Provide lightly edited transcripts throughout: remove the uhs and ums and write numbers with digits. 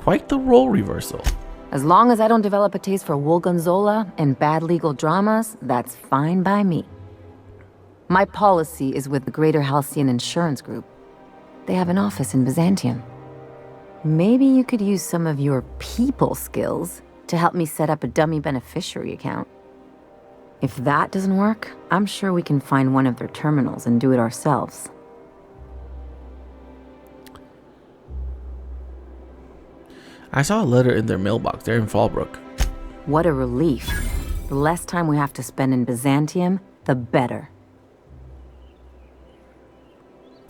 quite the role reversal. As long as I don't develop a taste for Woolgonzola and bad legal dramas, that's fine by me. My policy is with the Greater Halcyon Insurance Group. They have an office in Byzantium. Maybe you could use some of your people skills to help me set up a dummy beneficiary account. If that doesn't work, I'm sure we can find one of their terminals and do it ourselves. I saw a letter in their mailbox. They're in Fallbrook. What a relief. The less time we have to spend in Byzantium, the better.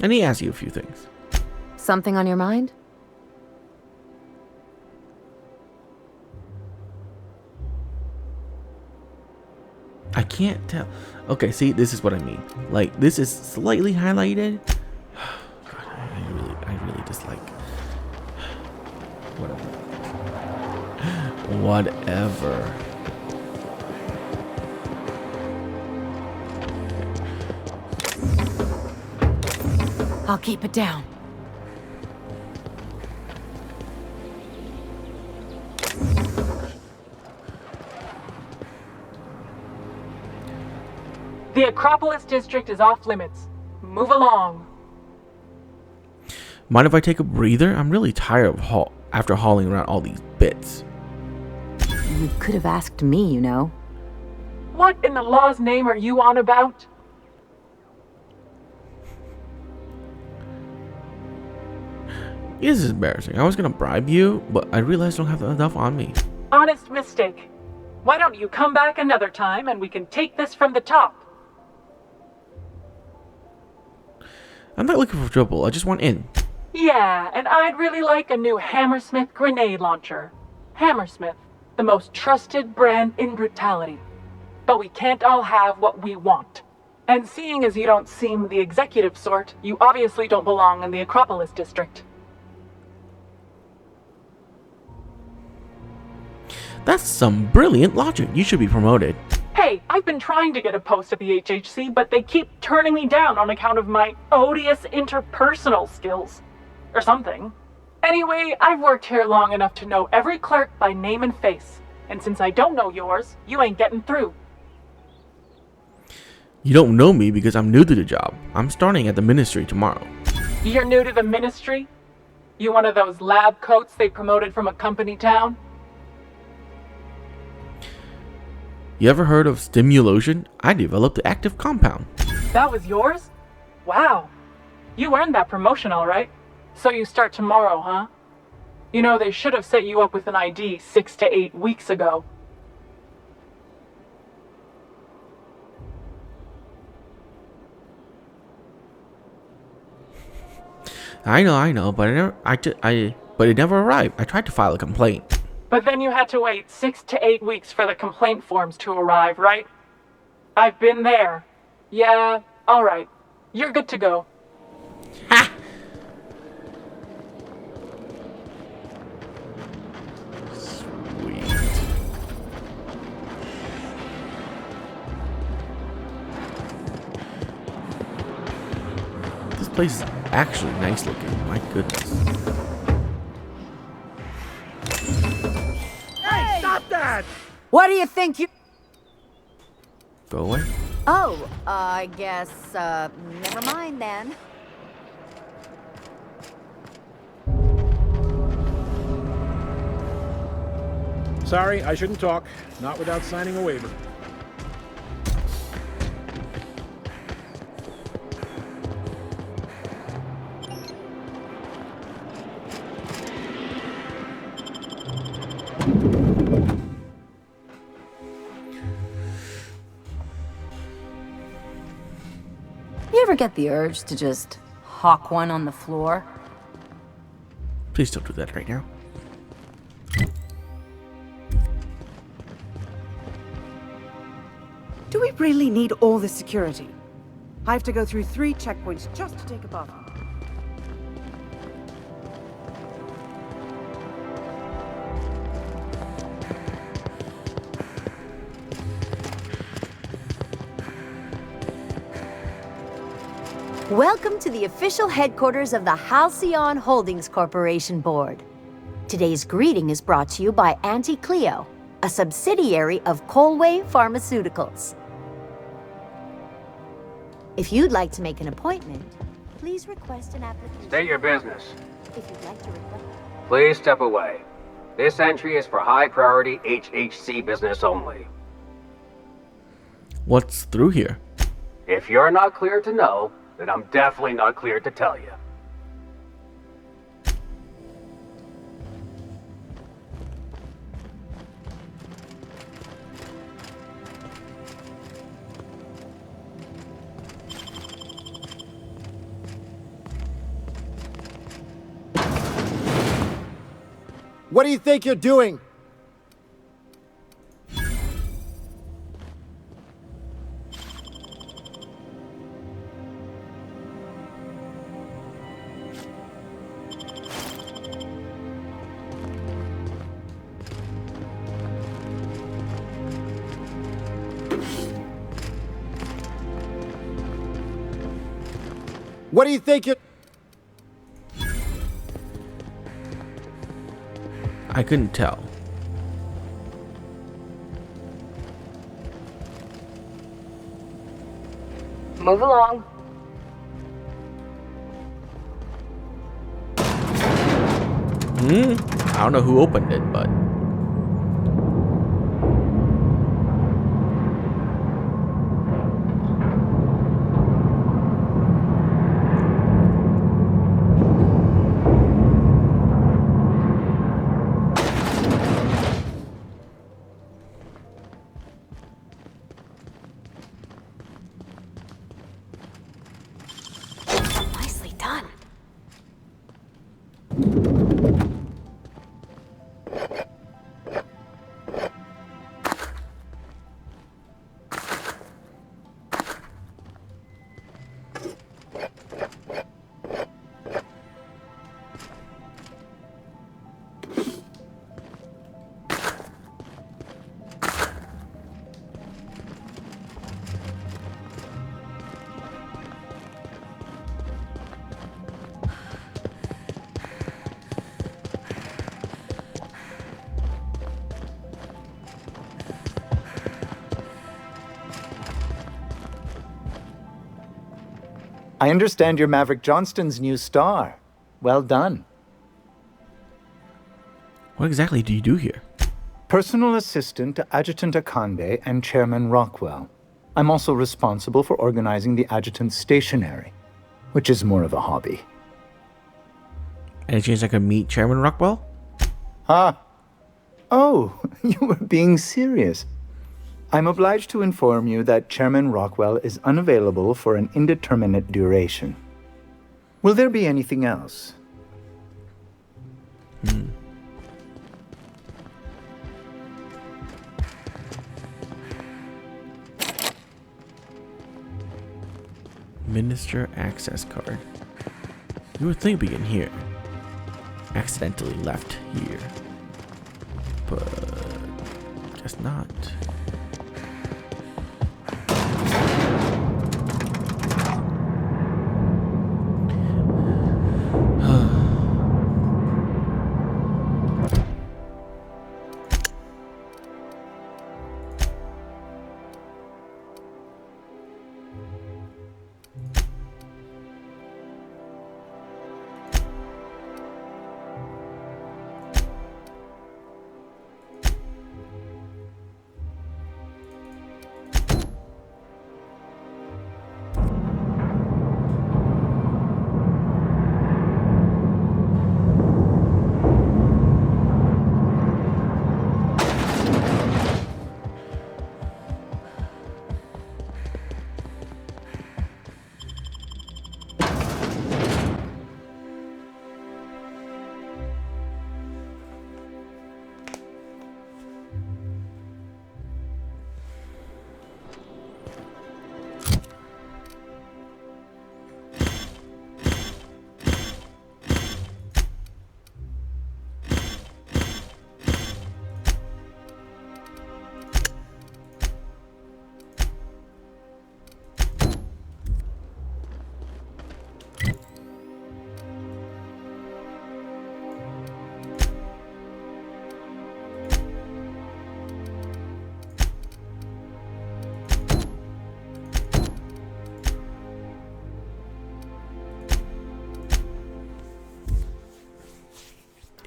And he asks you a few things. Something on your mind? I can't tell. Okay, see, this is what I mean. Like, this is slightly highlighted. God, I really dislike. Whatever. I'll keep it down. The Acropolis district is off limits. Move along. Mind if I take a breather? I'm really tired of after hauling around all these bits. You could have asked me, you know. What in the law's name are you on about? This is embarrassing. I was gonna bribe you, but I realized I don't have enough on me. Honest mistake. Why don't you come back another time and we can take this from the top? I'm not looking for trouble. I just want in. Yeah, and I'd really like a new Hammersmith grenade launcher. Hammersmith, the most trusted brand in brutality. But we can't all have what we want. And seeing as you don't seem the executive sort, you obviously don't belong in the Acropolis district. That's some brilliant logic. You should be promoted. Hey, I've been trying to get a post at the HHC, but they keep turning me down on account of my odious interpersonal skills. Or something. Anyway, I've worked here long enough to know every clerk by name and face. And since I don't know yours, you ain't getting through. You don't know me because I'm new to the job. I'm starting at the ministry tomorrow. You're new to the ministry? You one of those lab coats they promoted from a company town? You ever heard of stimulation? I developed the active compound. That was yours? Wow. You earned that promotion, all right. So you start tomorrow, huh? You know, they should have set you up with an ID 6 to 8 weeks ago. I know, but but it never arrived. I tried to file a complaint. But then you had to wait 6 to 8 weeks for the complaint forms to arrive, right? I've been there. Yeah, all right. You're good to go. Ha! Sweet. This place is actually nice looking. My goodness. Hey, stop that! What do you think you... Go away. Oh, I guess, never mind then. Sorry, I shouldn't talk. Not without signing a waiver. You ever get the urge to just hawk one on the floor? Please don't do that right now. Do we really need all this security? I have to go through 3 checkpoints just to take a bath. Welcome to the official headquarters of the Halcyon Holdings Corporation Board. Today's greeting is brought to you by Auntie Cleo, a subsidiary of Colway Pharmaceuticals. If you'd like to make an appointment, please request an application. State your business. If you'd like to request... Please step away. This entry is for high-priority HHC business only. What's through here? If you're not clear to know, then I'm definitely not clear to tell you. What do you think you're doing? What do you think you're... I couldn't tell. Move along. I don't know who opened it, but... Nicely done. I understand you're Maverick Johnston's new star. Well done. What exactly do you do here? Personal assistant to Adjutant Akande and Chairman Rockwell. I'm also responsible for organizing the adjutant's stationery, which is more of a hobby. Any chance I could meet Chairman Rockwell? Ah. Oh, you were being serious. I'm obliged to inform you that Chairman Rockwell is unavailable for an indeterminate duration. Will there be anything else? Minister access card. You would think we can here. Accidentally left here. But guess not.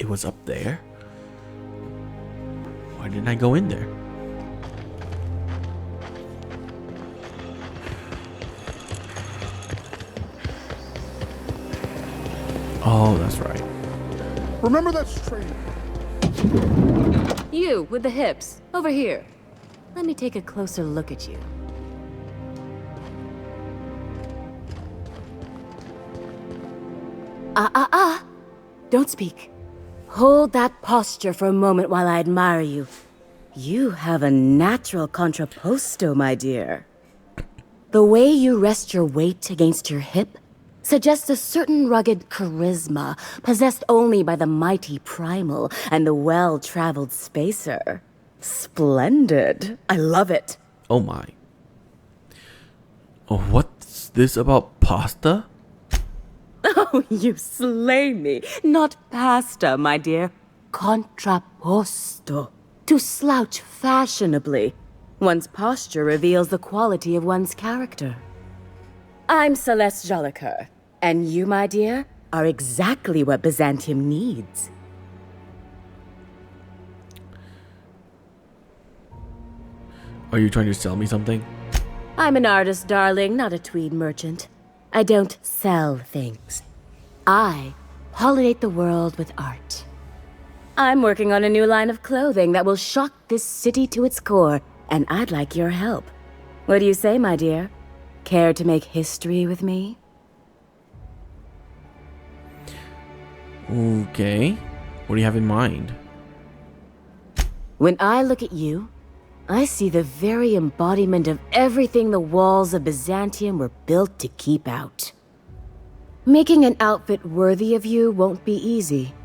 was up there. Why didn't I go in there? Oh, that's right. Remember that straight. You, with the hips. Over here. Let me take a closer look at you. Don't speak. Hold that posture for a moment while I admire you. You have a natural contrapposto, my dear. The way you rest your weight against your hip suggests a certain rugged charisma possessed only by the mighty primal and the well-traveled spacer. Splendid. I love it. Oh my. Oh, what's this about pasta? Oh, you slay me. Not pasta, my dear. Contrapposto. To slouch fashionably. One's posture reveals the quality of one's character. I'm Celeste Jolicoeur, and you, my dear, are exactly what Byzantium needs. Are you trying to sell me something? I'm an artist, darling, not a tweed merchant. I don't sell things. I pollinate the world with art. I'm working on a new line of clothing that will shock this city to its core, and I'd like your help. What do you say, my dear? Care to make history with me? Okay. What do you have in mind? When I look at you, I see the very embodiment of everything the walls of Byzantium were built to keep out. Making an outfit worthy of you won't be easy.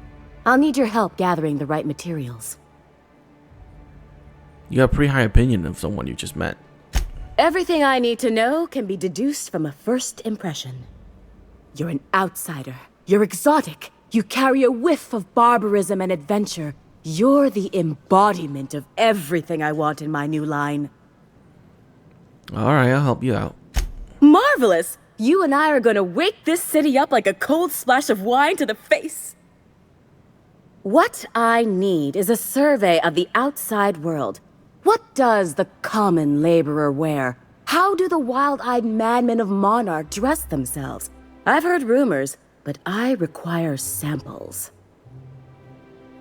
I'll need your help gathering the right materials. You have a pretty high opinion of someone you just met. Everything I need to know can be deduced from a first impression. You're an outsider. You're exotic. You carry a whiff of barbarism and adventure. You're the embodiment of everything I want in my new line. Alright, I'll help you out. Marvelous! You and I are gonna wake this city up like a cold splash of wine to the face. What I need is a survey of the outside world. What does the common laborer wear? How do the wild-eyed madmen of Monarch dress themselves? I've heard rumors, but I require samples.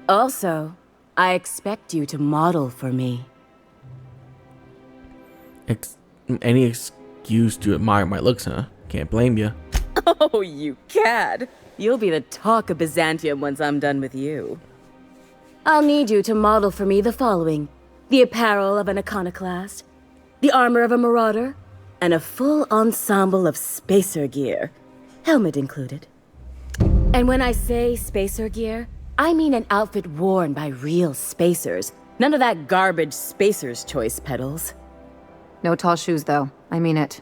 Also, I expect you to model for me. Any excuse to admire my looks, huh? Can't blame you. Oh, you cad! You'll be the talk of Byzantium once I'm done with you. I'll need you to model for me the following: the apparel of an iconoclast, the armor of a marauder, and a full ensemble of spacer gear, helmet included. And when I say spacer gear, I mean an outfit worn by real spacers. None of that garbage spacer's choice pedals. No tall shoes, though. I mean it.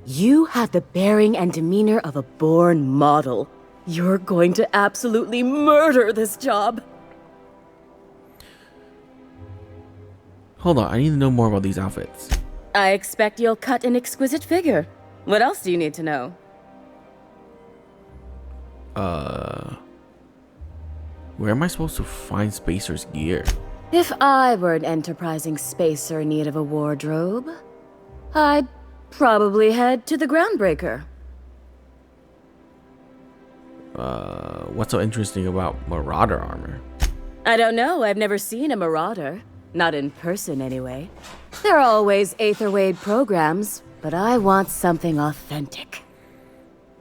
You have the bearing and demeanor of a born model. You're going to absolutely murder this job. Hold on, I need to know more about these outfits. I expect you'll cut an exquisite figure. What else do you need to know? Where am I supposed to find Spacer's gear? If I were an enterprising spacer in need of a wardrobe, I'd probably head to the Groundbreaker. What's so interesting about Marauder armor? I don't know, I've never seen a Marauder. Not in person, anyway. There are always Aetherwade programs, but I want something authentic.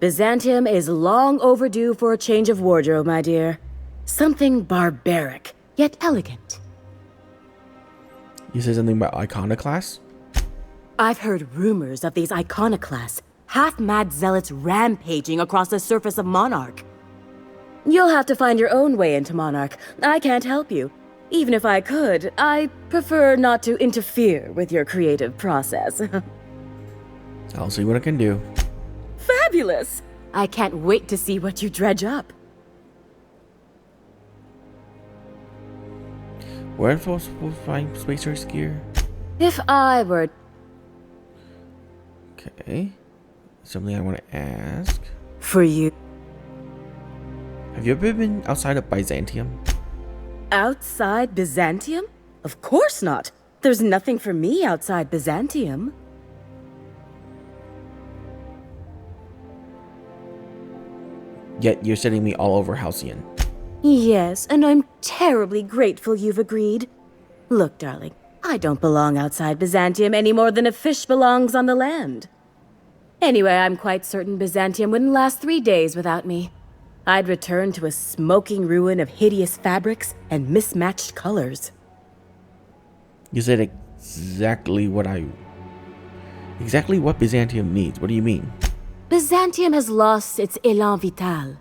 Byzantium is long overdue for a change of wardrobe, my dear. Something barbaric, yet elegant. You said something about iconoclasts? I've heard rumors of these iconoclasts, half-mad zealots rampaging across the surface of Monarch. You'll have to find your own way into Monarch. I can't help you. Even if I could, I prefer not to interfere with your creative process. I'll see what I can do. Fabulous! I can't wait to see what you dredge up. Where am I supposed to find Spacer's gear? If I were... Okay. Something I want to ask. For you. Have you ever been outside of Byzantium? Outside Byzantium? Of course not. There's nothing for me outside Byzantium. Yet you're sending me all over Halcyon. Yes, and I'm terribly grateful you've agreed. Look, darling, I don't belong outside Byzantium any more than a fish belongs on the land. Anyway, I'm quite certain Byzantium wouldn't last 3 days without me. I'd return to a smoking ruin of hideous fabrics and mismatched colors. You said exactly what Byzantium needs. What do you mean? Byzantium has lost its élan vital.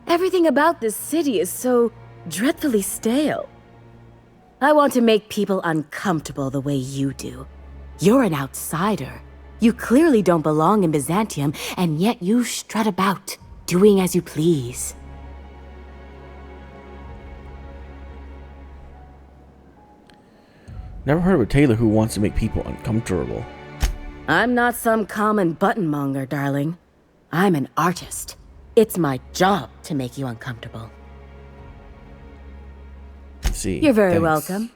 Everything about this city is so dreadfully stale. I want to make people uncomfortable the way you do. You're an outsider. You clearly don't belong in Byzantium, and yet you strut about, doing as you please. Never heard of a tailor who wants to make people uncomfortable. I'm not some common buttonmonger, darling. I'm an artist. It's my job to make you uncomfortable. Let's see. You're very Thanks. welcome.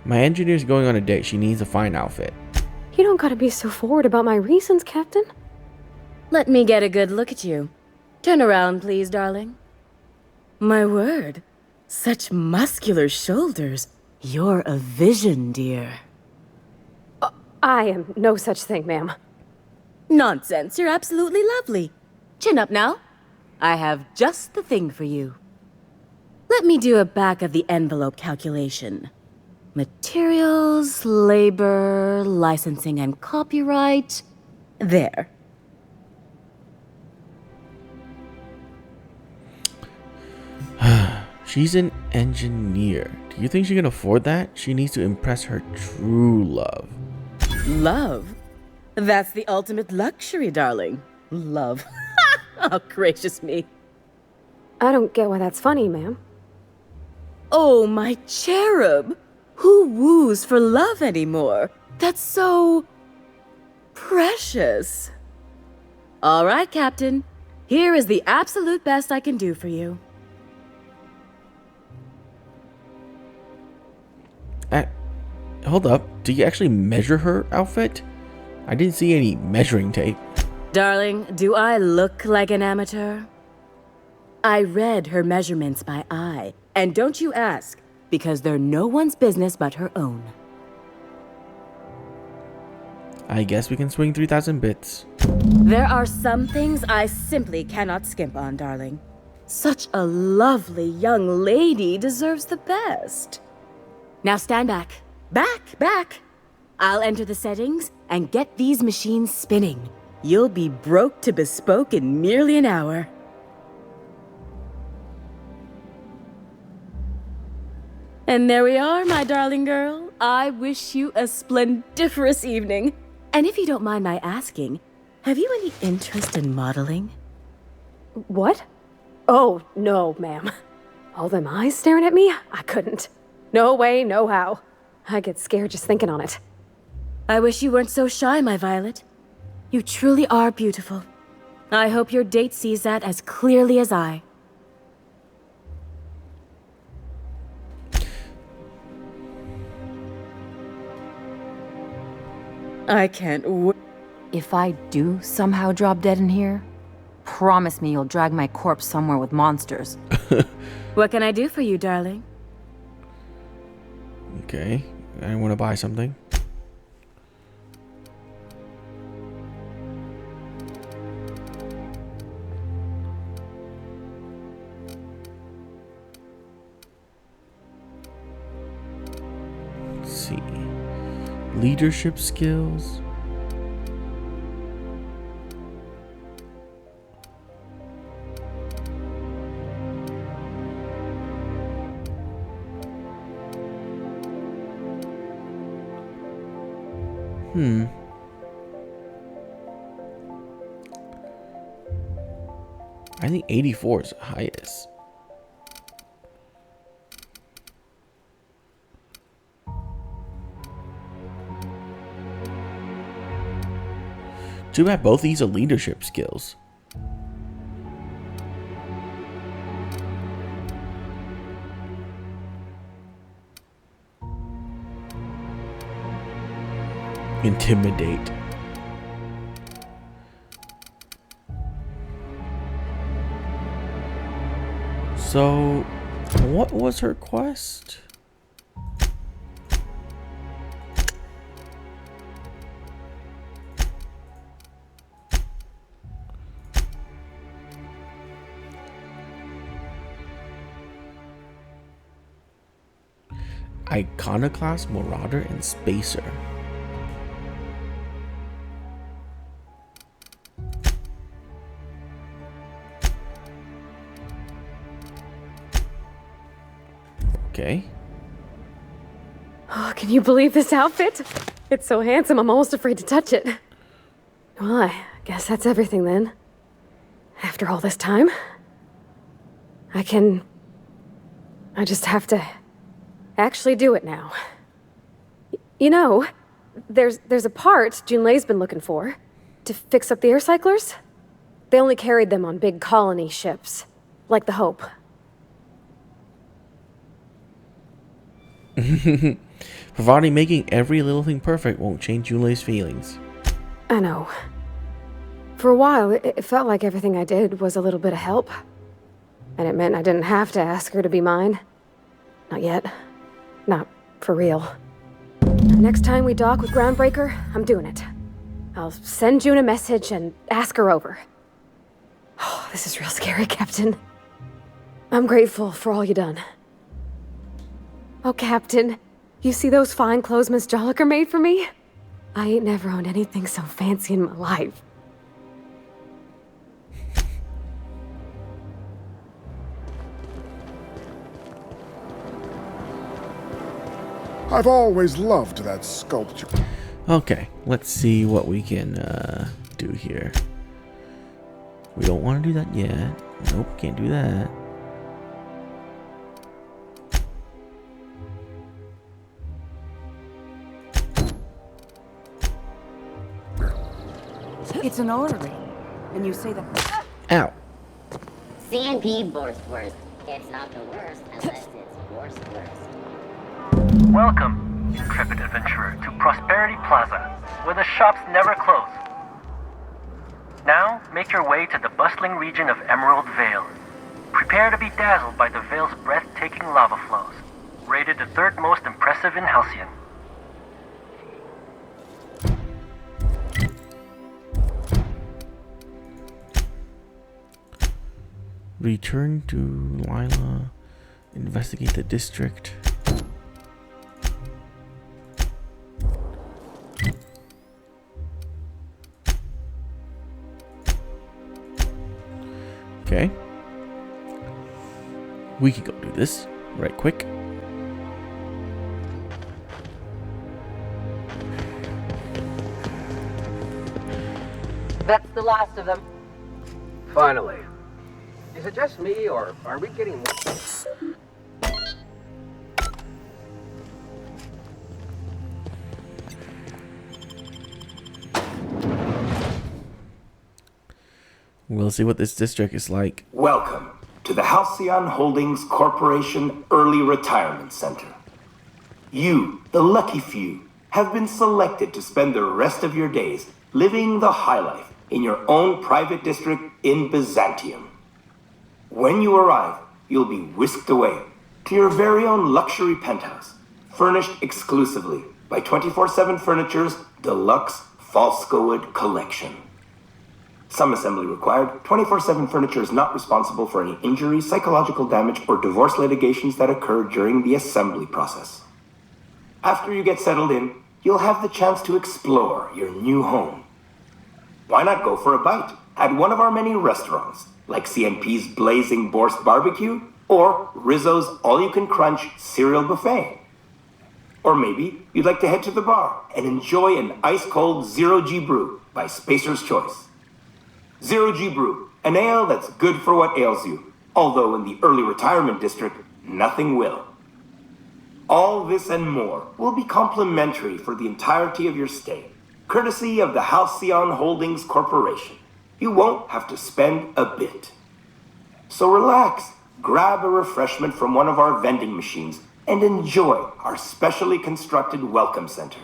My engineer's going on a date. She needs a fine outfit. You don't gotta be so forward about my reasons, Captain. Let me get a good look at you. Turn around, please, darling. My word. Such muscular shoulders. You're a vision, dear. I am no such thing, ma'am. Nonsense. You're absolutely lovely. Chin up now. I have just the thing for you. Let me do a back-of-the-envelope calculation. Materials, labor, licensing and copyright. There. She's an engineer. Do you think she can afford that? She needs to impress her true love. Love? That's the ultimate luxury, darling. Love. Oh, gracious me. I don't get why that's funny, ma'am. Oh, my cherub. Who woos for love anymore? That's so... precious. All right, Captain. Here is the absolute best I can do for you. Hold up. Do you actually measure her outfit? I didn't see any measuring tape. Darling, do I look like an amateur? I read her measurements by eye. And don't you ask, because they're no one's business but her own. I guess we can swing 3,000 bits. There are some things I simply cannot skimp on, darling. Such a lovely young lady deserves the best. Now stand back. Back! I'll enter the settings and get these machines spinning. You'll be broke to bespoke in merely an hour. And there we are, my darling girl. I wish you a splendiferous evening. And if you don't mind my asking, have you any interest in modeling? What? Oh, no, ma'am. All them eyes staring at me? I couldn't. No way, no how. I get scared just thinking on it. I wish you weren't so shy, my Violet. You truly are beautiful. I hope your date sees that as clearly as I. I can't wait. If I do somehow drop dead in here, promise me you'll drag my corpse somewhere with monsters. What can I do for you, darling? Okay. I want to buy something. Let's see. Leadership skills. I think 84 is the highest. Too bad both these are leadership skills. Intimidate. So, what was her quest? Iconoclast, Marauder, and Spacer. Okay. Oh, can you believe this outfit? It's so handsome, I'm almost afraid to touch it. Well, I guess that's everything then. After all this time, I just have to actually do it now. You know, there's a part Junlei's been looking for to fix up the air cyclers. They only carried them on big colony ships, like the Hope. Providing making every little thing perfect won't change Junlei's feelings. I know. For a while, it felt like everything I did was a little bit of help. And it meant I didn't have to ask her to be mine. Not yet. Not for real. Next time we dock with Groundbreaker, I'm doing it. I'll send June a message and ask her over. Oh, this is real scary, Captain. I'm grateful for all you done. Oh, Captain, you see those fine clothes Miss Jolliker made for me? I ain't never owned anything so fancy in my life. I've always loved that sculpture. Okay, let's see what we can do here. We don't want to do that yet. Nope, can't do that. It's an artery. And you say that... Ow. CNP Borstwurst. It's not the worst unless it's worst. Welcome, intrepid adventurer, to Prosperity Plaza, where the shops never close. Now, make your way to the bustling region of Emerald Vale. Prepare to be dazzled by the Vale's breathtaking lava flows, rated the third most impressive in Halcyon. Return to Lila. Investigate the district. Okay. We can go do this right quick. That's the last of them. Finally. Is it just me, or are we getting... We'll see what this district is like. Welcome to the Halcyon Holdings Corporation Early Retirement Center. You, the lucky few, have been selected to spend the rest of your days living the high life in your own private district in Byzantium. When you arrive, you'll be whisked away to your very own luxury penthouse, furnished exclusively by 24/7 Furniture's deluxe Falscowood collection. Some assembly required. 24/7 Furniture is not responsible for any injury, psychological damage, or divorce litigations that occur during the assembly process. After you get settled in, you'll have the chance to explore your new home. Why not go for a bite at one of our many restaurants, like CNP's Blazing Borst Barbecue or Rizzo's All-You-Can-Crunch Cereal Buffet? Or maybe you'd like to head to the bar and enjoy an ice-cold Zero-G Brew by Spacer's Choice. Zero-G Brew, an ale that's good for what ails you, although in the early retirement district, nothing will. All this and more will be complimentary for the entirety of your stay, courtesy of the Halcyon Holdings Corporation. You won't have to spend a bit. So relax, grab a refreshment from one of our vending machines, and enjoy our specially constructed welcome center.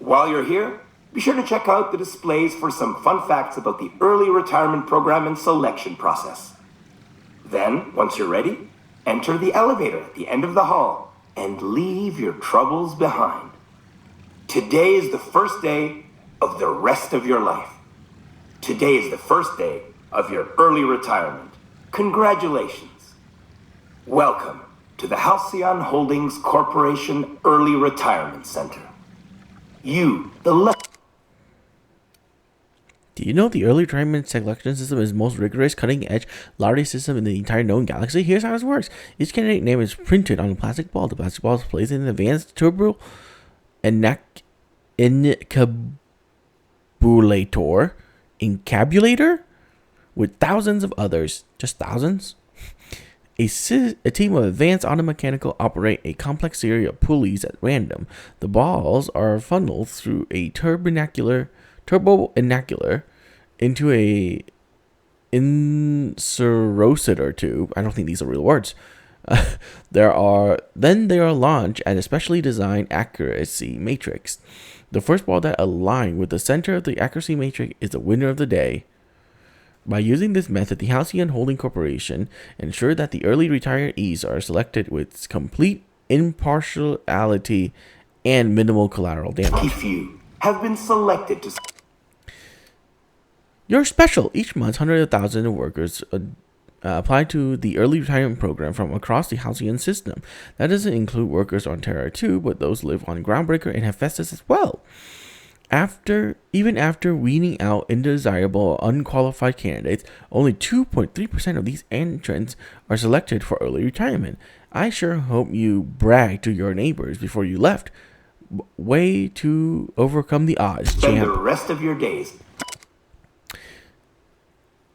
While you're here, be sure to check out the displays for some fun facts about the early retirement program and selection process. Then, once you're ready, enter the elevator at the end of the hall and leave your troubles behind. Today is the first day of the rest of your life. Today is the first day of your early retirement. Congratulations. Welcome to the Halcyon Holdings Corporation Early Retirement Center. You, the Do you know the early retirement selection system is the most rigorous, cutting-edge lottery system in the entire known galaxy? Here's how this works. Each candidate name is printed on a plastic ball. The plastic ball is placed in an advanced turbo encabulator with thousands of others. Just thousands? A team of advanced automechanical operate a complex series of pulleys at random. The balls are funneled through a turboinacular into a inserocitor tube. I don't think these are real words. They are launched at a specially designed accuracy matrix. The first ball that aligns with the center of the accuracy matrix is the winner of the day. By using this method, the Halcyon Holding Corporation ensure that the early retirees are selected with complete impartiality and minimal collateral damage. few have been selected to... You're special. Each month, hundreds of thousands of workers apply to the early retirement program from across the Halcyon system. That doesn't include workers on Terra 2, but those live on Groundbreaker and Hephaestus as well. Even after weeding out undesirable or unqualified candidates, only 2.3% of these entrants are selected for early retirement. I sure hope you bragged to your neighbors before you left. Way to overcome the odds, Spend champ. the rest of your days.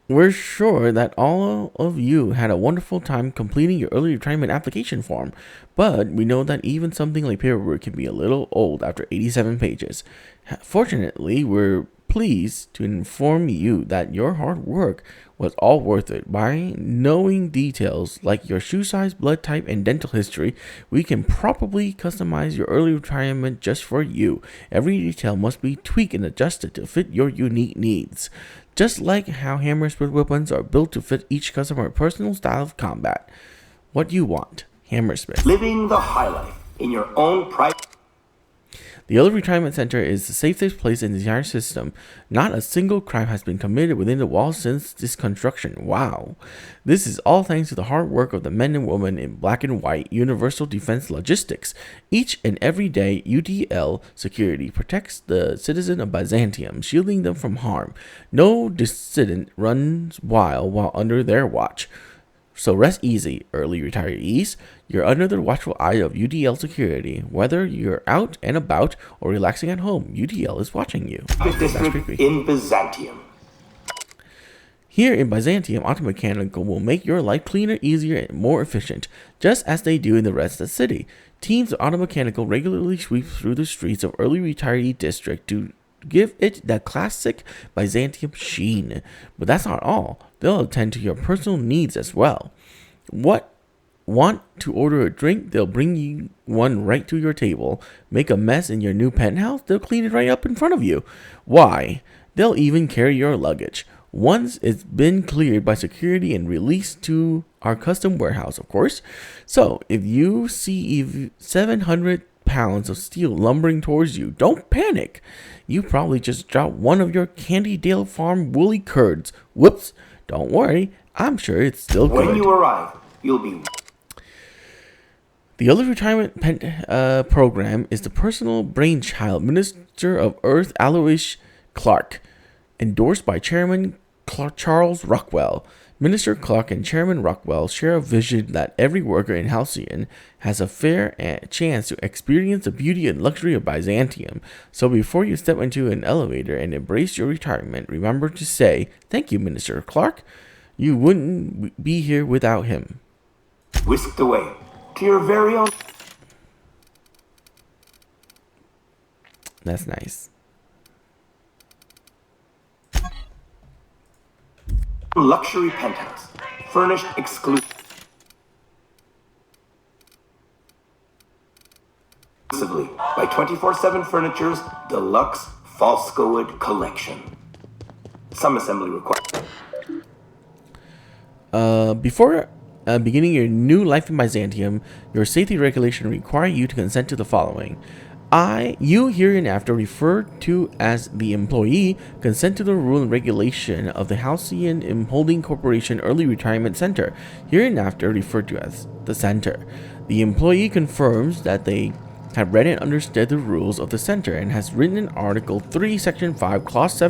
We're sure that all of you had a wonderful time completing your early retirement application form, but we know that even something like paperwork can be a little old after 87 pages. Fortunately, we're pleased to inform you that your hard work was all worth it. By knowing details like your shoe size, blood type, and dental history, we can probably customize your early retirement just for you. Every detail must be tweaked and adjusted to fit your unique needs. Just like how Hammersmith weapons are built to fit each customer's personal style of combat. What you want, Hammersmith. Living the high life in your own private... The Early Retirement Center is the safest place in the entire system. Not a single crime has been committed within the walls since this construction. Wow. This is all thanks to the hard work of the men and women in black and white Universal Defense Logistics. Each and every day, UDL security protects the citizen of Byzantium, shielding them from harm. No dissident runs wild while under their watch. So rest easy, early retirees. You're under the watchful eye of UDL security. Whether you're out and about or relaxing at home, UDL is watching you. District in Byzantium. Here in Byzantium, Automechanical will make your life cleaner, easier, and more efficient, just as they do in the rest of the city. Teams of Automechanical regularly sweep through the streets of early retiree district to give it that classic Byzantium sheen. But that's not all. They'll attend to your personal needs as well. Want to order a drink? They'll bring you one right to your table. Make a mess in your new penthouse? They'll clean it right up in front of you. Why? They'll even carry your luggage. Once it's been cleared by security and released to our custom warehouse, of course. So, if you see 700 pounds of steel lumbering towards you, don't panic. You probably just dropped one of your Candydale Farm woolly curds. Whoops. Don't worry. I'm sure it's still good. When you arrive, you'll be... The Early Retirement Program is the personal brainchild Minister of Earth Alois Clark, endorsed by Chairman Charles Rockwell. Minister Clark and Chairman Rockwell share a vision that every worker in Halcyon has a fair chance to experience the beauty and luxury of Byzantium. So before you step into an elevator and embrace your retirement, remember to say, "Thank you, Minister Clark. You wouldn't be here without him." Whisked away to your very own... That's nice. Luxury penthouse, furnished exclusively exclusively by 24/7 Furniture's Deluxe Falscowood Collection. Some assembly required. Before beginning your new life in Byzantium, your safety regulation require you to consent to the following. You hereinafter referred to as the employee, consent to the rule and regulation of the Halcyon Holding Corporation Early Retirement Center, hereinafter referred to as the Center. The employee confirms that they have read and understood the rules of the Center and has written in Article 3, Section 5, Clause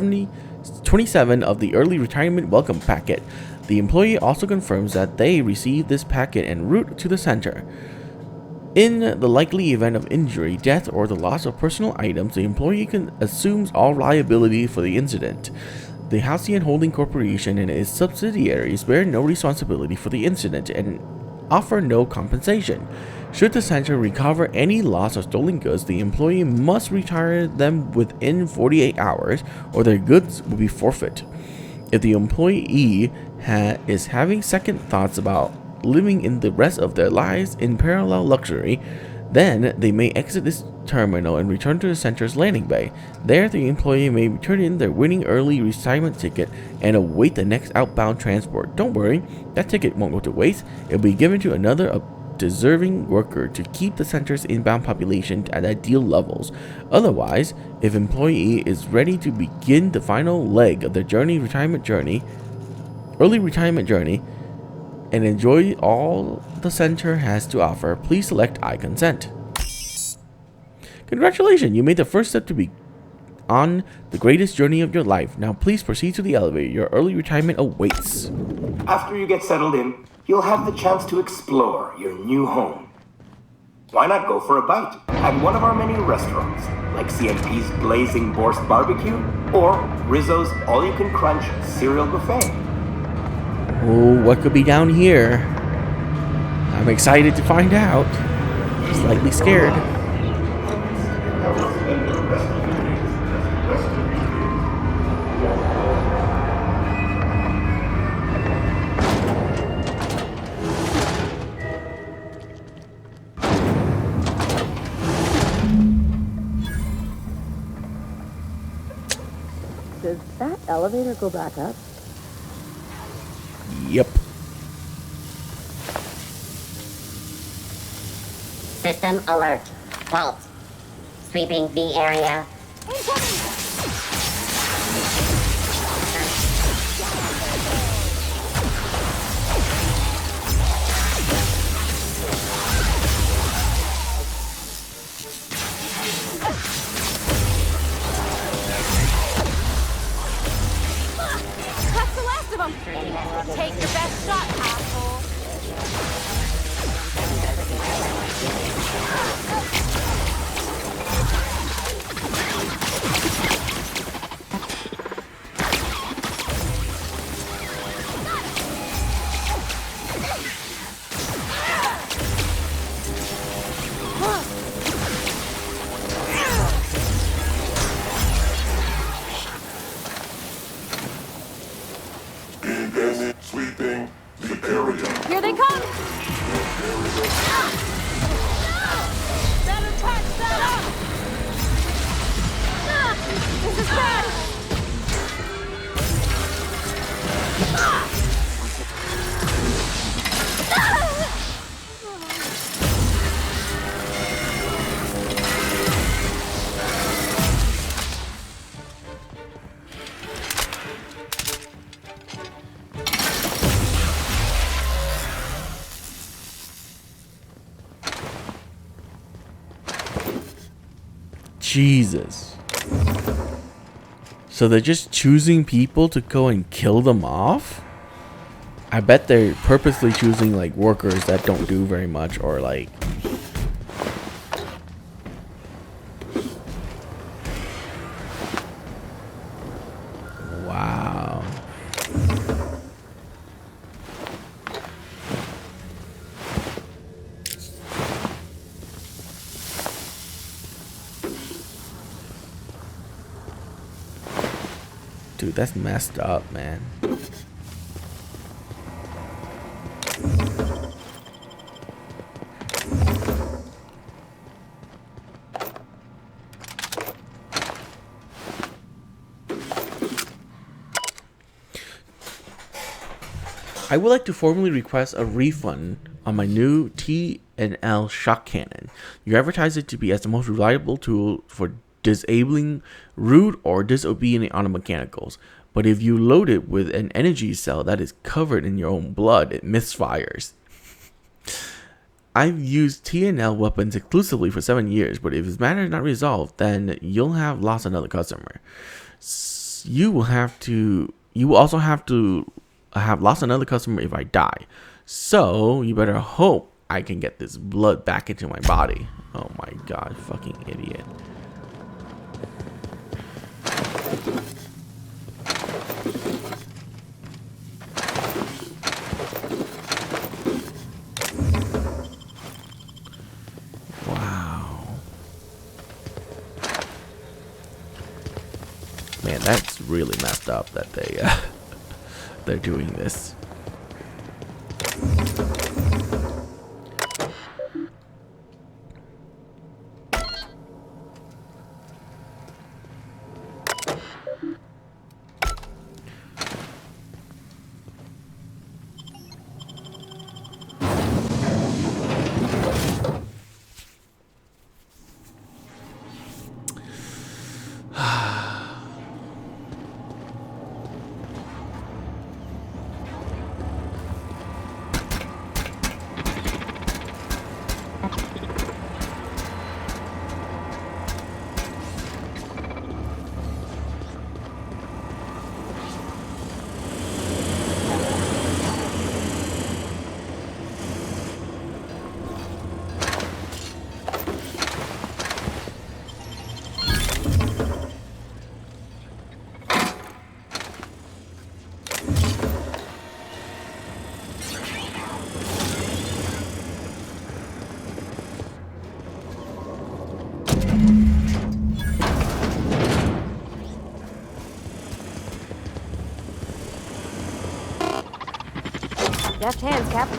27 of the Early Retirement Welcome Packet. The employee also confirms that they received this packet en route to the Center. In the likely event of injury, death, or the loss of personal items, the employee assumes all liability for the incident. The Halcyon Holding Corporation and its subsidiaries bear no responsibility for the incident and offer no compensation. Should the Center recover any lost or stolen goods, the employee must retire them within 48 hours, or their goods will be forfeit. If the employee is having second thoughts about living in the rest of their lives in parallel luxury, then they may exit this terminal and return to the Center's landing bay. There, the employee may turn in their winning early retirement ticket and await the next outbound transport. Don't worry, that ticket won't go to waste. It will be given to another deserving worker to keep the Center's inbound population at ideal levels. Otherwise, if employee is ready to begin the final leg of their early retirement journey, and enjoy all the Center has to offer, please select I consent. Congratulations, you made the first step to be on the greatest journey of your life. Now please proceed to the elevator. Your early retirement awaits. After you get settled in, you'll have the chance to explore your new home. Why not go for a bite at one of our many restaurants, like CNP's Blazing Borscht Barbecue or Rizzo's All-You-Can-Crunch Cereal Buffet. Oh, what could be down here? I'm excited to find out. Slightly scared. Does that elevator go back up? Yep. System alert. Halt. Sweeping B area. That's the last of them! Take your best shot, asshole! Sweeping the area. Here they come! Better patch that up! This is bad! Jesus. So they're just choosing people to go and kill them off? I bet they're purposely choosing like workers that don't do very much, or like wow. Dude, that's messed up, man. I would like to formally request a refund on my new T&L shock cannon. You advertise it to be as the most reliable tool for disabling rude or disobedient automechanicals. But if you load it with an energy cell that is covered in your own blood, it misfires. I've used T&L weapons exclusively for 7 years, but if this matter is not resolved, then you'll have lost another customer. You will also have to have lost another customer if I die. So you better hope I can get this blood back into my body. Oh my god, fucking idiot. Wow. Man, that's really messed up that they're doing this. Deft hands, Cap.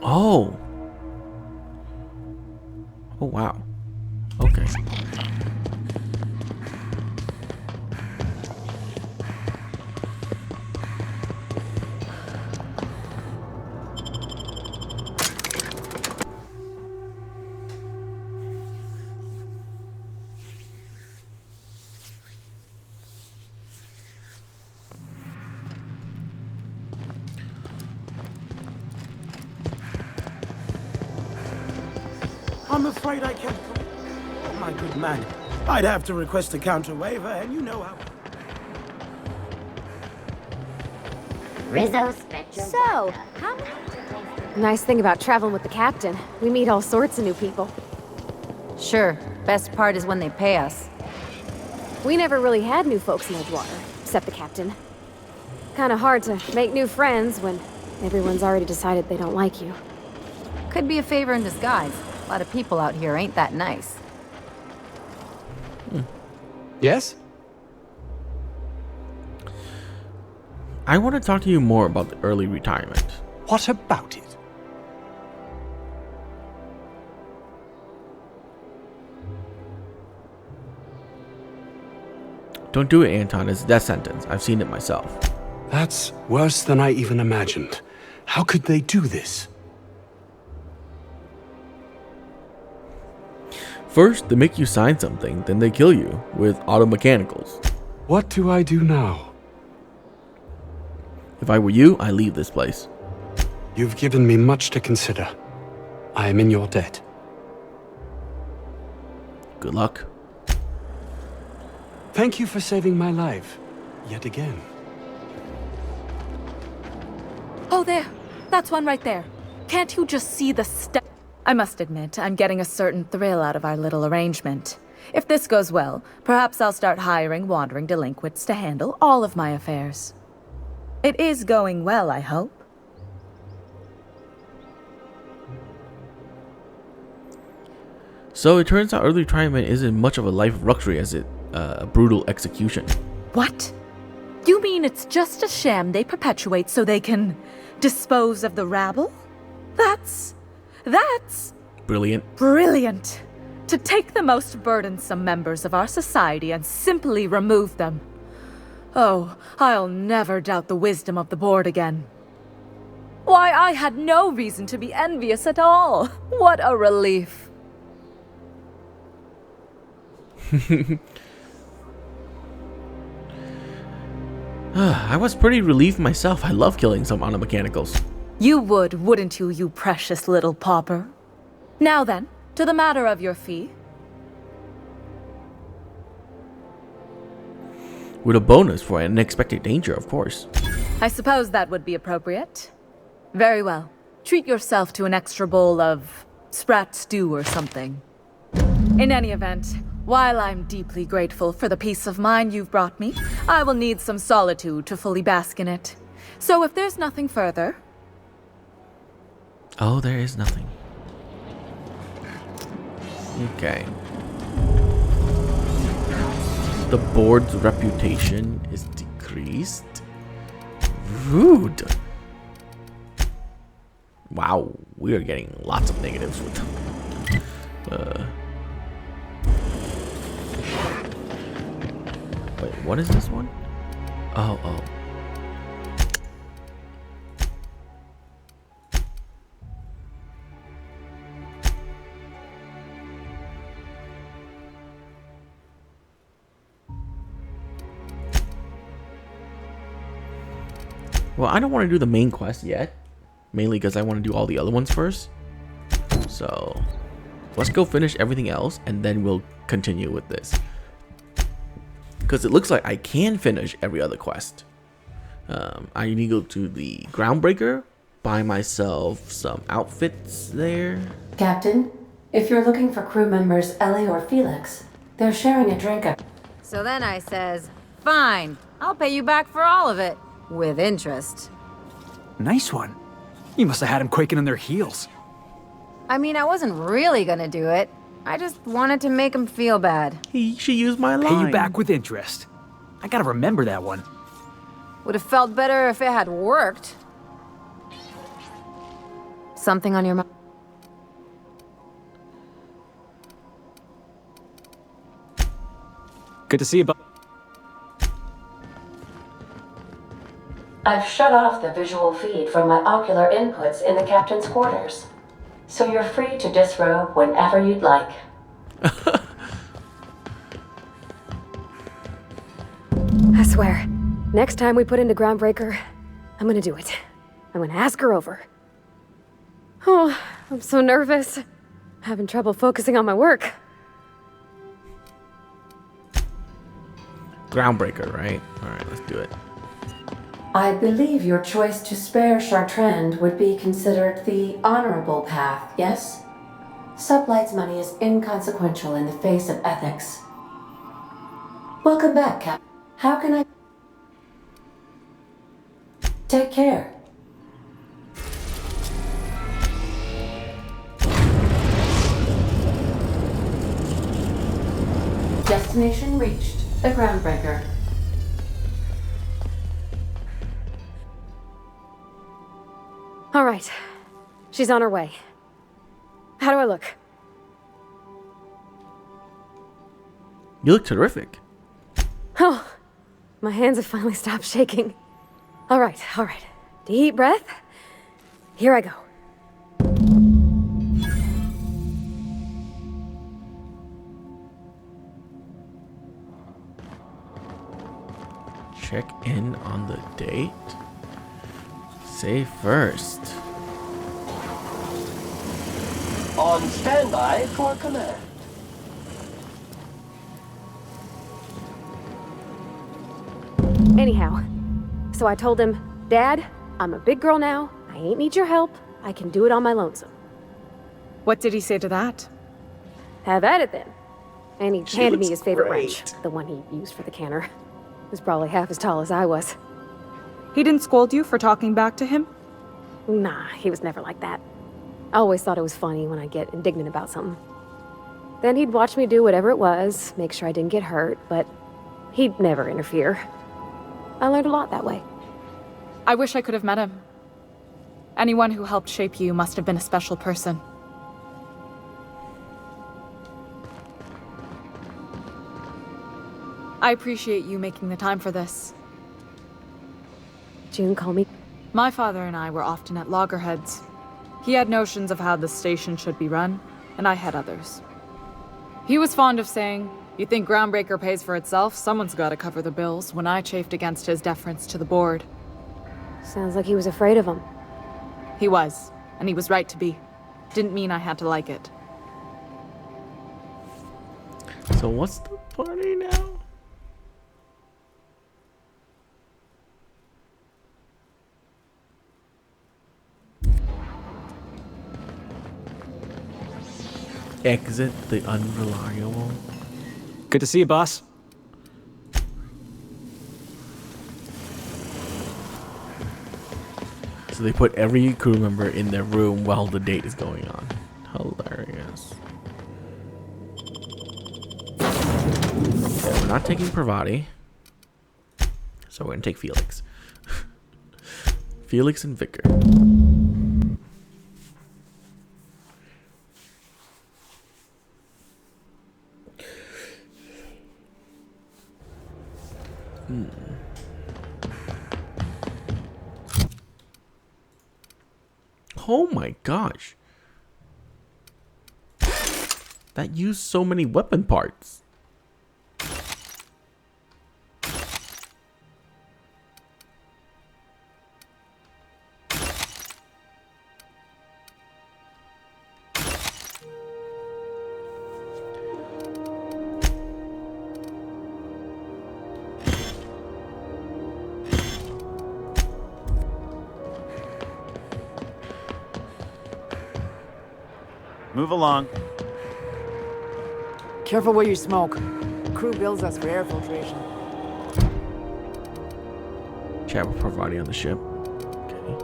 Oh. Oh, wow. Okay. I'm afraid I can't. Oh, my good man. I'd have to request a counter waiver, and you know how. Rizzo Spectrum. So, how... Nice thing about traveling with the captain. We meet all sorts of new people. Sure. Best part is when they pay us. We never really had new folks in Edgewater, except the captain. Kinda hard to make new friends when everyone's already decided they don't like you. Could be a favor in disguise. A lot of people out here ain't that nice. Yes? I want to talk to you more about the early retirement. What about it? Don't do it, Anton. It's a death sentence. I've seen it myself. That's worse than I even imagined. How could they do this? First, they make you sign something, then they kill you with automechanicals. What do I do now? If I were you, I'd leave this place. You've given me much to consider. I am in your debt. Good luck. Thank you for saving my life, yet again. Oh, there. That's one right there. Can't you just see the step? I must admit, I'm getting a certain thrill out of our little arrangement. If this goes well, perhaps I'll start hiring wandering delinquents to handle all of my affairs. It is going well, I hope. So it turns out early retirement isn't much of a life of luxury as a brutal execution. What? You mean it's just a sham they perpetuate so they can dispose of the rabble? That's Brilliant. brilliant. To take the most burdensome members of our society and simply remove them. Oh, I'll never doubt the wisdom of the board again. Why, I had no reason to be envious at all. What a relief. I was pretty relieved myself. I love killing some automechanicals. You would, wouldn't you, you precious little pauper? Now then, to the matter of your fee. With a bonus for unexpected danger, of course. I suppose that would be appropriate. Very well. Treat yourself to an extra bowl of sprat stew or something. In any event, while I'm deeply grateful for the peace of mind you've brought me, I will need some solitude to fully bask in it. So if there's nothing further... Oh, there is nothing. Okay. The board's reputation is decreased. Rude. Wow, we are getting lots of negatives with Wait, what is this one? Oh. Well, I don't want to do the main quest yet. Mainly because I want to do all the other ones first. So, let's go finish everything else and then we'll continue with this. Because it looks like I can finish every other quest. I need to go to the Groundbreaker, buy myself some outfits there. Captain, if you're looking for crew members Ellie or Felix, they're sharing a drink. So then I says, fine, I'll pay you back for all of it. With interest. Nice one. You must have had them quaking in their heels. I mean, I wasn't really gonna do it. I just wanted to make him feel bad. She used my line. Pay you back with interest. I gotta remember that one. Would have felt better if it had worked. Something on your mind? Good to see you, bud. I've shut off the visual feed from my ocular inputs in the captain's quarters, so you're free to disrobe whenever you'd like. I swear, next time we put into Groundbreaker, I'm gonna do it. I'm gonna ask her over. Oh, I'm so nervous. Having trouble focusing on my work. Groundbreaker, right? Alright, let's do it. I believe your choice to spare Chartrand would be considered the honorable path, yes? Sublight's money is inconsequential in the face of ethics. Welcome back, Cap. How can I... Take care. Destination reached. The Groundbreaker. All right. She's on her way. How do I look? You look terrific. Oh, my hands have finally stopped shaking. All right. Deep breath. Here I go. Check in on the date. Say first. On standby for command. Anyhow, so I told him, Dad, I'm a big girl now. I ain't need your help. I can do it on my lonesome. What did he say to that? Have at it then. And he handed me his favorite great. wrench, the one he used for the canner. He was probably half as tall as I was. He didn't scold you for talking back to him? Nah, he was never like that. I always thought it was funny when I get indignant about something. Then he'd watch me do whatever it was, make sure I didn't get hurt, but he'd never interfere. I learned a lot that way. I wish I could have met him. Anyone who helped shape you must have been a special person. I appreciate you making the time for this. June, call me. My father and I were often at loggerheads. He had notions of how the station should be run, and I had others. He was fond of saying, "You think Groundbreaker pays for itself? Someone's got to cover the bills," when I chafed against his deference to the board. Sounds like he was afraid of him. He was, and he was right to be. Didn't mean I had to like it. So what's the party now? Exit the unreliable. Good to see you, boss. So they put every crew member in their room while the date is going on. Hilarious. Okay, we're not taking Pravati. So we're gonna take Felix. Felix and Vicar. Oh my gosh. That used so many weapon parts. Move along. Careful where you smoke. Crew bills us for air filtration. Chat with Pravati on the ship. Okay.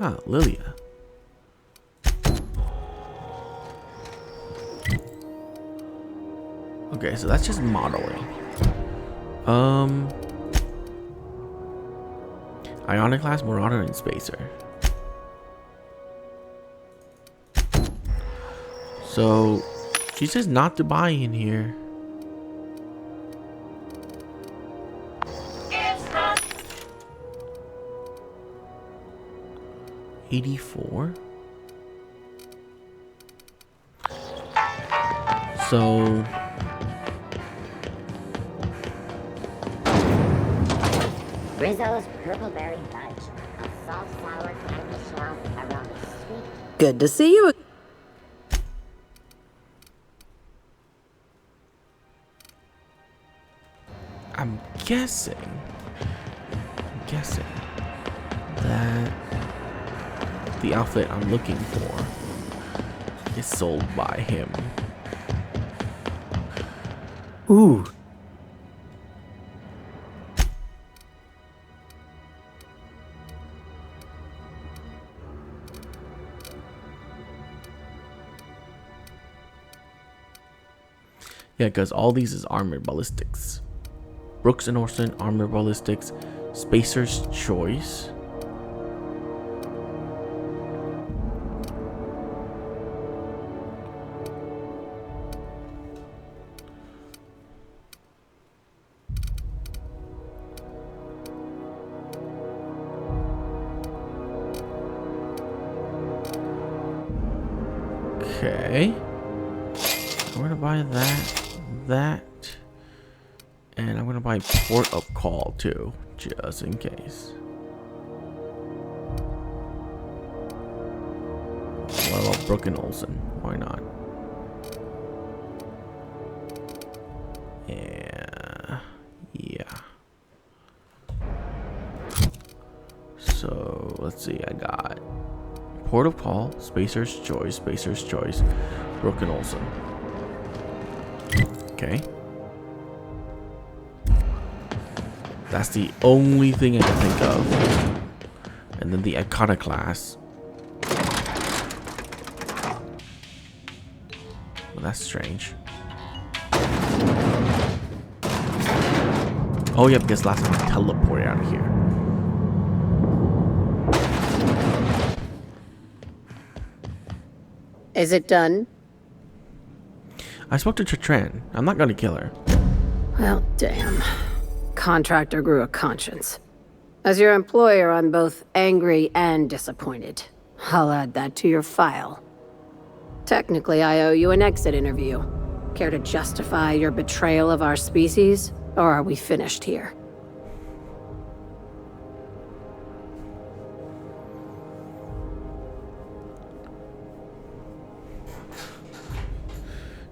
Ah, Lilia. Okay, so that's just modeling. Ionic class, Marauder, and Spacer. So she says not to buy in here. It's not 84. So Rizzo's Purple Berry Fudge, a salt sour candy shell aroma sweet. Good to see you. I'm guessing that the outfit I'm looking for is sold by him. Ooh. Yeah, because all these is armored ballistics. Brooks and Orson, armored ballistics. Spacer's Choice. Okay. I'm gonna buy that, and I'm gonna buy Port of Call too, just in case. What about Brooke and Olsen? Why not? Yeah. So let's see. I got Port of Call, Spacer's Choice, Brooke and Olsen. Okay. That's the only thing I can think of. And then the Iconoclast. that's strange. Oh yeah, because last time I teleported out of here. Is it done? I spoke to Cheathrough. I'm not gonna kill her. Well, damn. Contractor grew a conscience. As your employer, I'm both angry and disappointed. I'll add that to your file. Technically, I owe you an exit interview. Care to justify your betrayal of our species, or are we finished here?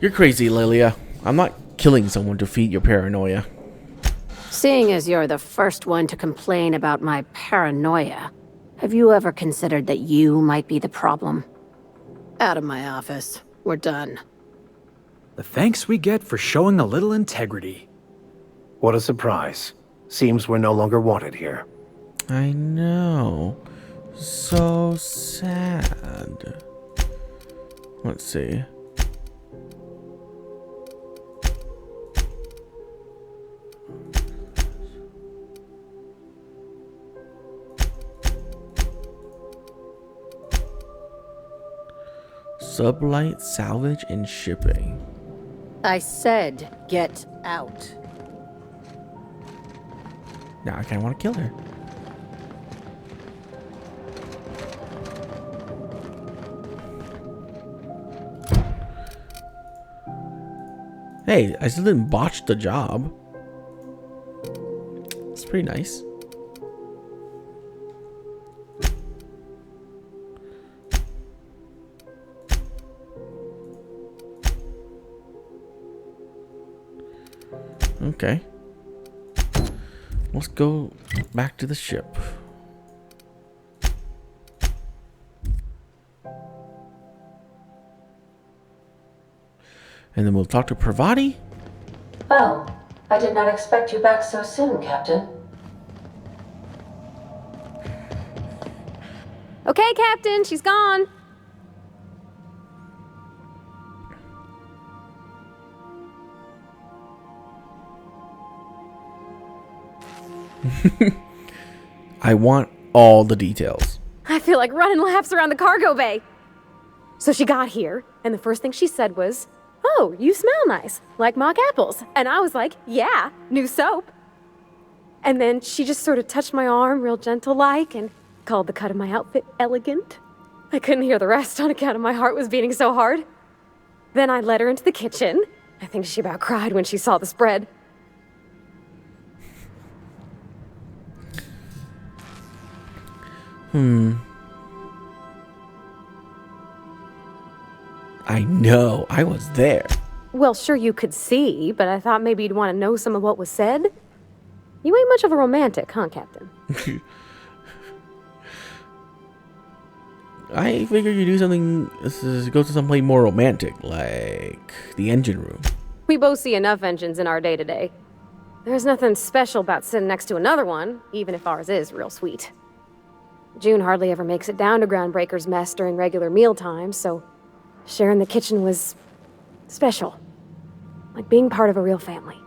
You're crazy, Lilia. I'm not killing someone to feed your paranoia. Seeing as you're the first one to complain about my paranoia, have you ever considered that you might be the problem? Out of my office. We're done. The thanks we get for showing a little integrity. What a surprise. Seems we're no longer wanted here. I know. So sad. Let's see. Sublight, salvage, and shipping. I said, get out. Now I kinda wanna kill her. Hey, I still didn't botch the job. It's pretty nice. Okay. Let's go back to the ship. And then we'll talk to Pravati. Well, I did not expect you back so soon, Captain. Okay, Captain, she's gone. I want all the details. I feel like running laps around the cargo bay. So she got here, and the first thing she said was, "Oh, you smell nice, like mock apples." And I was like, "Yeah, new soap." And then she just sort of touched my arm real gentle-like and called the cut of my outfit elegant. I couldn't hear the rest on account of my heart was beating so hard. Then I led her into the kitchen. I think she about cried when she saw the spread. I know, I was there. Well, sure you could see, but I thought maybe you'd want to know some of what was said. You ain't much of a romantic, huh, Captain? I figured you'd do something, go to someplace more romantic, like the engine room. We both see enough engines in our day-to-day. There's nothing special about sitting next to another one, even if ours is real sweet. June hardly ever makes it down to Groundbreaker's mess during regular meal times, so sharing the kitchen was special. Like being part of a real family.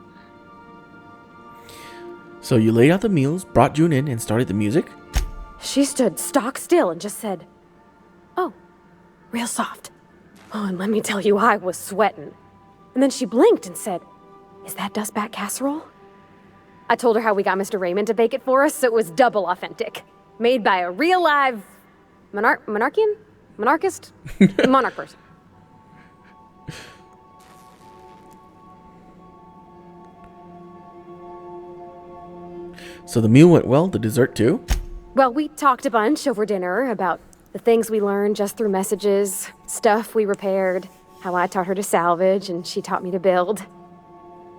So you laid out the meals, brought June in, and started the music? She stood stock still and just said, "Oh," real soft. Oh, and let me tell you, I was sweating. And then she blinked and said, "Is that dustbat casserole?" I told her how we got Mr. Raymond to bake it for us, so it was double authentic. Made by a real live monarchist? Monarch person. So the meal went well, the dessert too? Well, we talked a bunch over dinner about the things we learned just through messages, stuff we repaired, how I taught her to salvage and she taught me to build.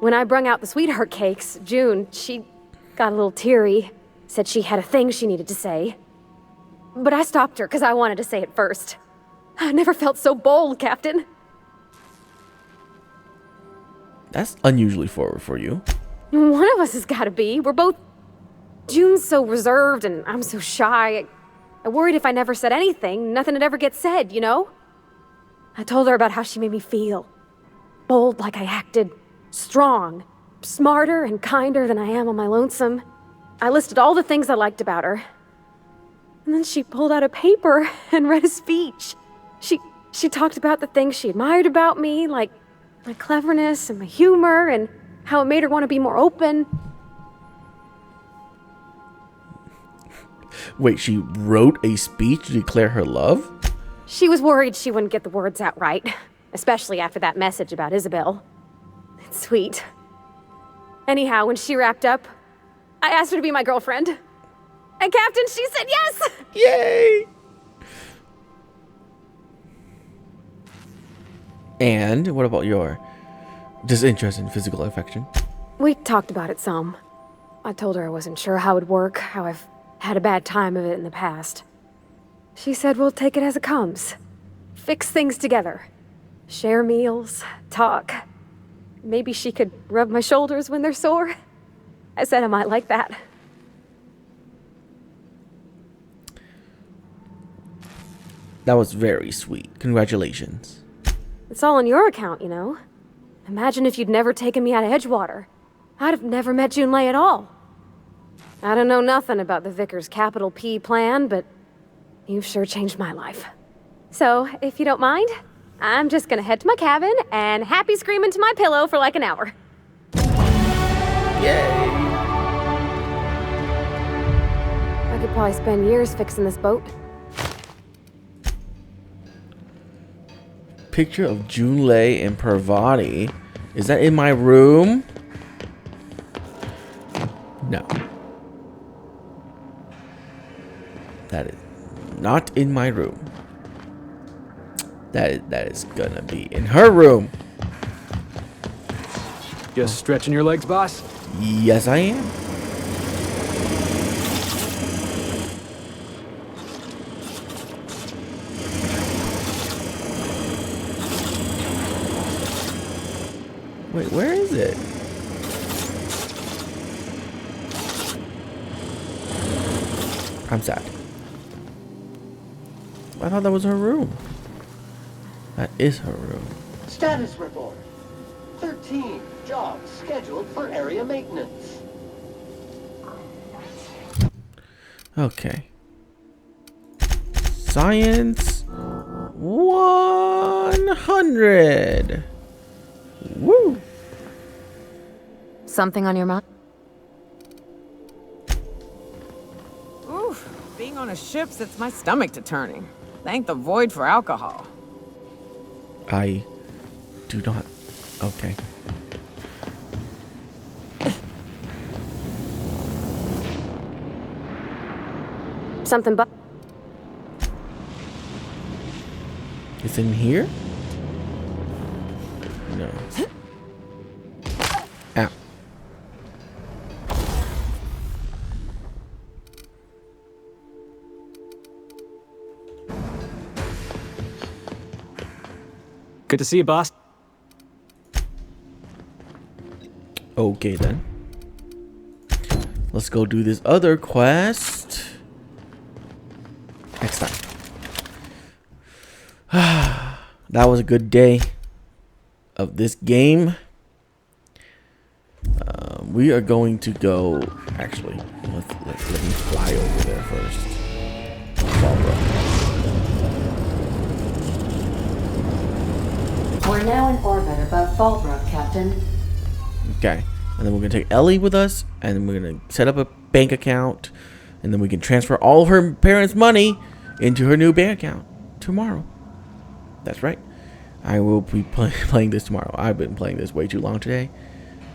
When I brung out the sweetheart cakes, June, she got a little teary, said she had a thing she needed to say. But I stopped her because I wanted to say it first. I never felt so bold, Captain. That's unusually forward for you. One of us has got to be. We're both... June's so reserved and I'm so shy. I worried if I never said anything, nothing would ever get said, you know? I told her about how she made me feel, bold like I acted, strong, smarter and kinder than I am on my lonesome. I listed all the things I liked about her. And then she pulled out a paper and read a speech. She talked about the things she admired about me, like my cleverness and my humor, and how it made her want to be more open. Wait, she wrote a speech to declare her love? She was worried she wouldn't get the words out right, especially after that message about Isabel. It's sweet. Anyhow, when she wrapped up, I asked her to be my girlfriend. And Captain, she said yes! Yay! And what about your disinterest in physical affection? We talked about it some. I told her I wasn't sure how it would work, how I've had a bad time of it in the past. She said we'll take it as it comes. Fix things together. Share meals, talk. Maybe she could rub my shoulders when they're sore. I said I might like that. That was very sweet. Congratulations. It's all on your account, you know. Imagine if you'd never taken me out of Edgewater. I'd have never met Junlei at all. I don't know nothing about the Vicar's capital P plan, but you've sure changed my life. So, if you don't mind, I'm just gonna head to my cabin and happy scream into my pillow for like an hour. Yay! I could probably spend years fixing this boat. Picture of Junlei and Parvati. Is that in my room? No. That is not in my room. That is gonna be in her room. Just stretching your legs, boss? Yes, I am. Wait, where is it? I'm sad. I thought that was her room. That is her room. Status report. 13 jobs scheduled for area maintenance. Okay. Science 100. Woo! Something on your mind? Oof, being on a ship sets my stomach to turning. Thank the void for alcohol. I do not. Okay. Something but. It's in here? No. Ow. Good to see you, boss. Okay, then. Let's go do this other quest next time. That was a good day of this game. We are going to go. Actually, let me fly over there first. We're now in orbit above Fallbrook, Captain. Okay, and then we're gonna take Ellie with us, and then we're gonna set up a bank account, and then we can transfer all of her parents' money into her new bank account tomorrow. That's right. I will be playing this tomorrow. I've been playing this way too long today,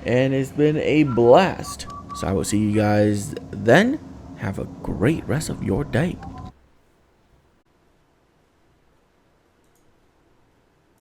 and it's been a blast. So I will see you guys then. Have a great rest of your day.